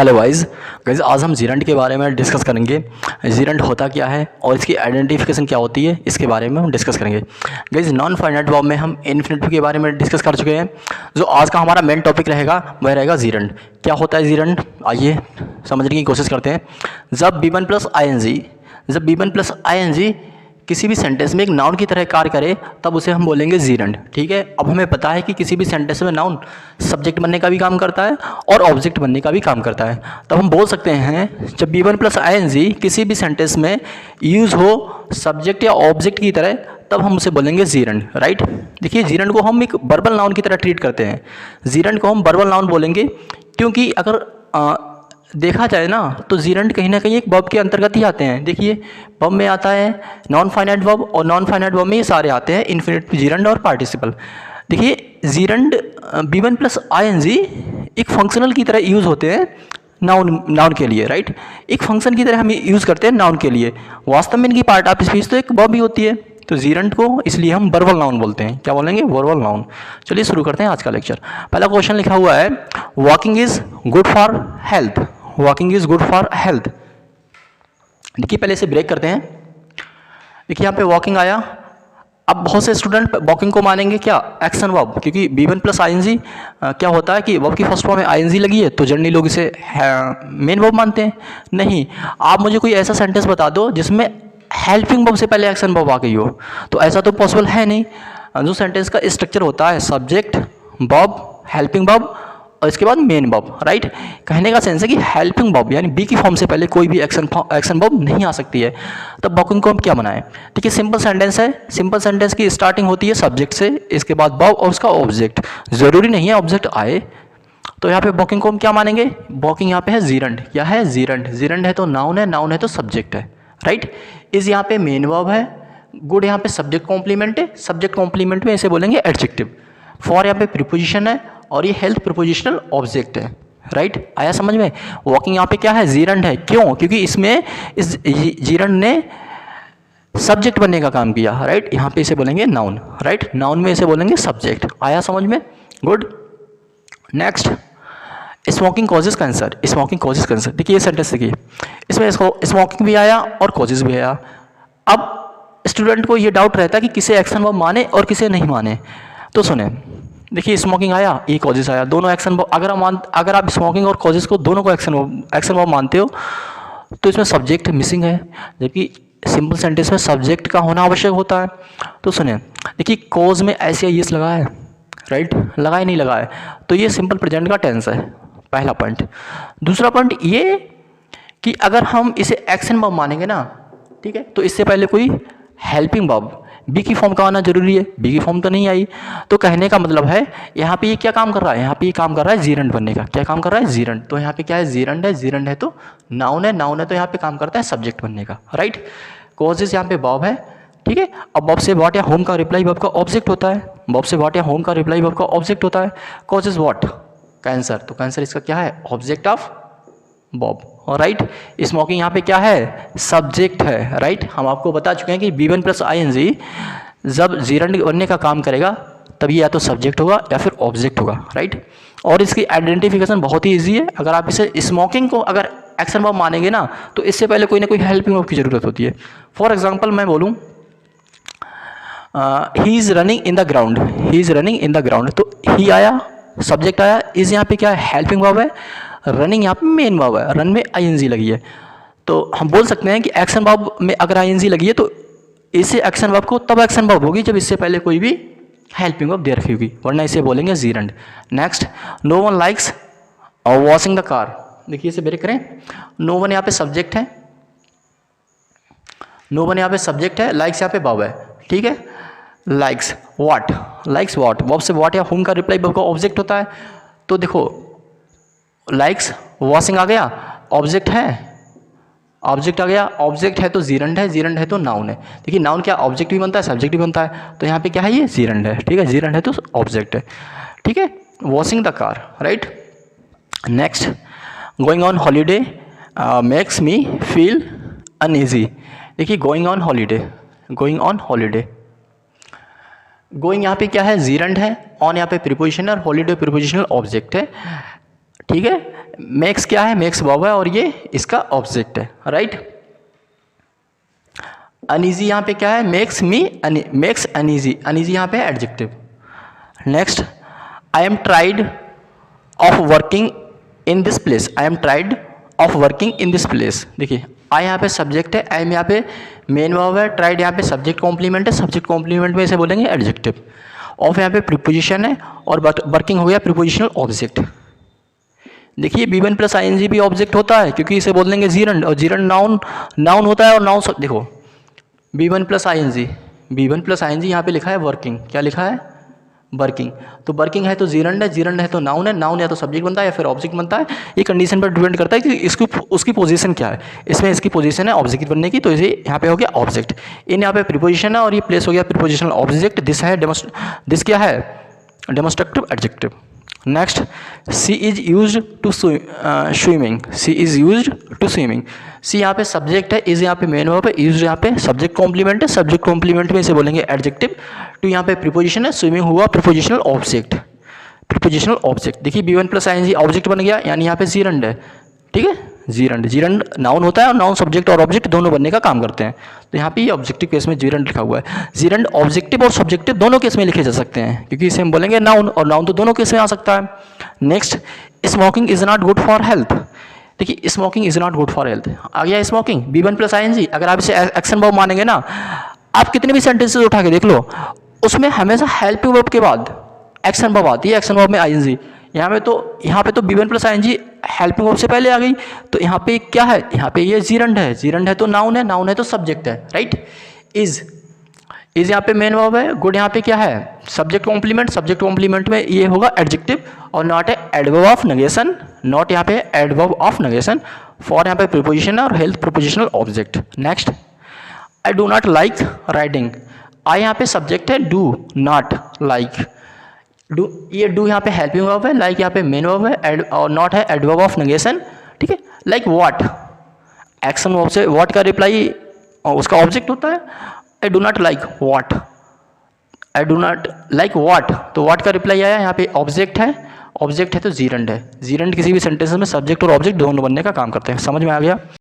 Hello guys guys आज हम जीरेंट के बारे में डिस्कस करेंगे। जीरेंट होता क्या है और इसकी आइडेंटिफिकेशन क्या होती है, इसके बारे में हम डिस्कस करेंगे। गाइस नॉन फाइनाइट वर्ब में हम इन्फिनिटिव के बारे में डिस्कस कर चुके हैं। जो आज का हमारा मेन टॉपिक रहेगा वह रहेगा जीरेंट। क्या होता है जीरेंट, आइए समझने की कोशिश करते हैं। जब B1 प्लस ING किसी भी सेंटेंस में एक नाउन की तरह कार्य करे तब उसे हम बोलेंगे जीरेंट। ठीक है, अब हमें पता है कि किसी भी सेंटेंस में नाउन सब्जेक्ट बनने का भी काम करता है और ऑब्जेक्ट बनने का भी काम करता है। तब हम बोल सकते हैं जब B1 प्लस ING किसी भी सेंटेंस में यूज़ हो सब्जेक्ट या ऑब्जेक्ट की तरह तब हम उसे बोलेंगे जीरेंट। राइट, देखिए जीरेंट को हम एक वर्बल नाउन की तरह ट्रीट करते हैं। जीरेंट को हम वर्बल नाउन बोलेंगे क्योंकि अगर देखा जाए ना तो जीरेंट कहीं ना कहीं एक वर्ब के अंतर्गत ही आते हैं। देखिए वर्ब में आता है नॉन फाइनाइट वर्ब और नॉन फाइनाइट वर्ब में ये सारे आते हैं, इन्फिनिटिव, जीरेंट और पार्टिसिपल। देखिए जीरेंट B1 प्लस ING एक फंक्शनल की तरह यूज़ होते हैं नाउन के लिए। राइट, एक फंक्शन की तरह हम यूज़ करते हैं नाउन के लिए। वास्तव में इनकी पार्ट ऑफ स्पीच तो एक वर्ब ही होती है। तो जीरेंट को इसलिए हम वर्बल नाउन बोलते हैं। क्या बोलेंगे? Verbal noun. चलिए शुरू करते हैं आज का लेक्चर। पहला क्वेश्चन लिखा हुआ है walking is good for health. Walking is good for health. देखिए पहले इसे ब्रेक करते हैं। देखिए यहाँ पे वॉकिंग आया। अब बहुत से स्टूडेंट वॉकिंग को मानेंगे क्या एक्शन वर्ब, क्योंकि B1 प्लस ING क्या होता है कि वर्ब की फर्स्ट फॉर्म में ING लगी है तो जनरली लोग इसे मेन वर्ब मानते हैं। नहीं, आप मुझे कोई ऐसा सेंटेंस बता दो जिसमें हेल्पिंग वर्ब से पहले एक्शन वर्ब आ गई हो, तो ऐसा तो पॉसिबल है नहीं। जो सेंटेंस का स्ट्रक्चर होता है सब्जेक्ट, वर्ब, हेल्पिंग वर्ब और इसके बाद मेन वर्ब। राइट, कहने का सेंस है कि हेल्पिंग वर्ब यानी बी की फॉर्म से पहले कोई भी एक्शन वर्ब नहीं आ सकती है। तब वॉकिंग को हम क्या बनाएं? देखिए सिंपल सेंटेंस है। सिंपल सेंटेंस की स्टार्टिंग होती है सब्जेक्ट से, इसके बाद वर्ब और उसका ऑब्जेक्ट। जरूरी नहीं है ऑब्जेक्ट आए। तो यहाँ पे वॉकिंग को हम क्या मानेंगे? वॉकिंग यहाँ पे है जीरेंट। क्या है? जीरेंट। जीरेंट है तो नाउन है, नाउन है तो सब्जेक्ट है। राइट, इज यहाँ पे मेन वर्ब है। गुड यहाँ पे सब्जेक्ट कॉम्प्लीमेंट है। सब्जेक्ट कॉम्प्लीमेंट में इसे बोलेंगे एडजेक्टिव। फॉर यहाँ पे प्रीपोजिशन है और ये हेल्थ प्रीपोजिशनल ऑब्जेक्ट है। राइट, आया समझ में? वॉकिंग यहाँ पे क्या है? जीरेंट है। क्यों? क्योंकि इसमें इस जीरेंट ने सब्जेक्ट बनने का काम किया। राइट, यहाँ पे इसे बोलेंगे नाउन। राइट, नाउन में इसे बोलेंगे सब्जेक्ट। आया समझ में? Good. Next, smoking causes cancer. Smoking causes cancer. देखिए ये सेंटेंस देखिए, इसमें इसको स्मोकिंग भी आया और कॉजेज भी आया। अब स्टूडेंट को ये डाउट रहता है कि किसे एक्शन वर्ब माने और किसे नहीं माने। तो सुने, देखिए स्मोकिंग आया, ये कॉजेज आया, दोनों एक्शन वर्ब। अगर आप स्मोकिंग और कॉजेज को दोनों को एक्शन वर्ब मानते हो तो इसमें सब्जेक्ट मिसिंग है, जबकि सिंपल सेंटेंस में सब्जेक्ट का होना आवश्यक होता है। तो सुने, देखिए कॉज में ऐसे यस लगा है। राइट, लगा ही नहीं लगा है, तो ये सिंपल प्रेजेंट का टेंस है। पहला पॉइंट। दूसरा पॉइंट ये कि अगर हम इसे एक्शन वर्ब मानेंगे ना, ठीक है, तो इससे पहले कोई हेल्पिंग वर्ब बी की फॉर्म का आना जरूरी है। बी की फॉर्म तो नहीं आई, तो कहने का मतलब है यहाँ पे ये क्या काम कर रहा है? यहाँ पे ये काम कर रहा है जीरेंट बनने का। क्या काम कर रहा है? जीरेंट। तो यहाँ पे क्या है? जीरेंट है। जीरेंट है तो नाउन है, नाउन है तो यहाँ पे काम करता है सब्जेक्ट बनने का। राइट, कॉजेज यहाँ पे वर्ब है। ठीक है, अब वर्ब से व्हाट या होम का रिप्लाई वर्ब का ऑब्जेक्ट होता है। वर्ब से व्हाट या होम का रिप्लाई वर्ब का ऑब्जेक्ट होता है। Causes what? कैंसर। तो कैंसर इसका क्या है? Object of verb. Right, smoking यहाँ पे क्या है? सब्जेक्ट है। राइट, हम आपको बता चुके हैं कि B1 प्लस ING जब जीरेंट बनने का काम करेगा तब ये या तो सब्जेक्ट होगा या फिर ऑब्जेक्ट होगा। राइट, और इसकी आइडेंटिफिकेशन बहुत ही ईजी है। अगर आप इसे स्मोकिंग को अगर एक्शन वर्ब मानेंगे ना तो इससे पहले कोई ना कोई हेल्पिंग वर्ब की जरूरत होती है। फॉर एग्जाम्पल मैं बोलूँ he is running in the ground. He is running in the ground, तो ही आया, सब्जेक्ट आया, इज यहाँ पे क्या है? हेल्पिंग वर्ब है। रनिंग यहाँ पे मेन वर्ब है, रन में ING लगी है। तो हम बोल सकते हैं कि एक्शन वर्ब में अगर ING लगी है तो इसे एक्शन वर्ब को तब एक्शन वर्ब होगी जब इससे पहले कोई भी हेल्पिंग वर्ब दे रखी होगी, वरना इसे बोलेंगे gerund. Next, no one likes washing the car. देखिए इसे ब्रेक करें। नो वन यहाँ पे सब्जेक्ट है, नो वन यहाँ पे सब्जेक्ट है, लाइक्स यहाँ पे वर्ब है। ठीक है, likes what? Likes what? Verb से व्हाट या होम का रिप्लाई वर्ब का ऑब्जेक्ट होता है। तो देखो लाइक्स, वॉशिंग आ गया, ऑब्जेक्ट है, ऑब्जेक्ट आ गया, ऑब्जेक्ट है तो जीरेंट है, जीरेंट है तो नाउन है। देखिए नाउन क्या ऑब्जेक्ट भी बनता है, सब्जेक्ट भी बनता है, तो यहाँ पे क्या है? ये जीरेंट है। ठीक है, जीरेंट है तो ऑब्जेक्ट है। ठीक है, washing the car. Right, next, going on holiday makes me feel uneasy. देखिए going on holiday, going on holiday, going यहाँ पे क्या है? जीरेंट है, ऑन यहाँ पे प्रीपोजिशन है और हॉलीडे प्रीपोजिशनल ऑब्जेक्ट है। ठीक है, मेक्स क्या है, मेक्स वर्ब है और ये इसका ऑब्जेक्ट है, राइट। अनईजी यहाँ पे क्या है, मेक्स अनईजी, अनईजी यहाँ पे adjective. Next, I am tried of working in this place, I am tried of working in this place. देखिए आई यहाँ पे सब्जेक्ट है, आई एम यहाँ पे मेन वर्ब है, ट्राइड यहाँ पे सब्जेक्ट कॉम्प्लीमेंट है, सब्जेक्ट कॉम्प्लीमेंट में इसे बोलेंगे एडजेक्टिव। ऑफ यहाँ पे प्रीपोजिशन है और वर्किंग हो गया प्रीपोजिशनल ऑब्जेक्ट। देखिए B1 प्लस ING भी ऑब्जेक्ट होता है क्योंकि इसे बोल देंगे जीरंड, और जीरंड नाउन होता है और नाउन सब देखो B1 प्लस ING यहाँ पे लिखा है वर्किंग, क्या लिखा है, वर्किंग। तो वर्किंग है तो जीरंड है तो नाउन है, नाउन या तो सब्जेक्ट बनता है या फिर ऑब्जेक्ट बनता है। ये कंडीशन पर डिपेंड करता है कि इसकी उसकी पोजीशन क्या है। इसमें इसकी पोजीशन है ऑब्जेक्ट बनने की, तो इसे यहाँ पे हो गया ऑब्जेक्ट। इन यहाँ पे प्रीपोजिशन है और ये प्लेस हो गया प्रीपोजिशनल ऑब्जेक्ट। दिस क्या है, demonstrative adjective. Next, she is use to swimming, she is use to swimming. She यहाँ पे सब्जेक्ट है, इज यहाँ पे मेन वर्ब है, यूज यहाँ पे सब्जेक्ट कॉम्प्लीमेंट है, सब्जेक्ट कॉम्प्लीमेंट में इसे बोलेंगे एडजेक्टिव। टू यहाँ पे प्रीपोजिशन है, स्विमिंग हुआ प्रीपोजिशनल ऑब्जेक्ट, प्रीपोजिशनल ऑब्जेक्ट। देखिए B1 प्लस ING ऑब्जेक्ट बन गया, यानी यहाँ पे जीरंड है, ठीक है। जीरंड नाउन होता है और नाउन सब्जेक्ट और ऑब्जेक्ट दोनों बनने का काम करते हैं। तो यहाँ पे ये ऑब्जेक्टिव केस में जीरंड लिखा हुआ है। जीरंड ऑब्जेक्टिव और सब्जेक्टिव दोनों केस में लिखे जा सकते हैं क्योंकि इसे हम बोलेंगे नाउन, और नाउन तो दोनों केस में आ सकता है। Next, smoking is not good for health. देखिए smoking is not good for health आ गया स्मोकिंग, B1 प्लस ING। अगर आप इसे एक्शन वर्ब मानेंगे ना, आप कितने भी सेंटेंसेस उठा के देख लो, उसमें हमेशा हेल्पिंग वर्ब के बाद एक्शन वर्ब आती है, एक्शन वर्ब में ING। यहाँ पे तो B1 plus ING helping verb से पहले आ गई, तो यहाँ पे क्या है, यहाँ पे ये जीरंड है तो नाउन है तो सब्जेक्ट है, राइट। इज यहाँ पे मेन वर्ब है, गुड यहाँ पे क्या है, सब्जेक्ट कॉम्प्लीमेंट में ये होगा एडजेक्टिव, और not a adverb of negation, not यहाँ पे एडवर्ब ऑफ नेगेशन। फॉर यहाँ पे प्रीपोजिशन है और health prepositional object. Next, I do not like riding. I यहाँ पे सब्जेक्ट है, डू नॉट लाइक, ये डू यहाँ पे हेल्पिंग वर्ब है, लाइक यहाँ पे मेन वर्ब है, और नॉट है एडवर्ब ऑफ नेगेशन, ठीक है। लाइक व्हाट, एक्शन वर्ब से व्हाट का रिप्लाई उसका ऑब्जेक्ट होता है। आई do not like what, I do not like what, तो व्हाट का रिप्लाई आया, यहाँ पे ऑब्जेक्ट है तो जीरंड है। जीरंड किसी भी सेंटेंस में सब्जेक्ट और ऑब्जेक्ट दोनों बनने का काम करते हैं। समझ में आ गया।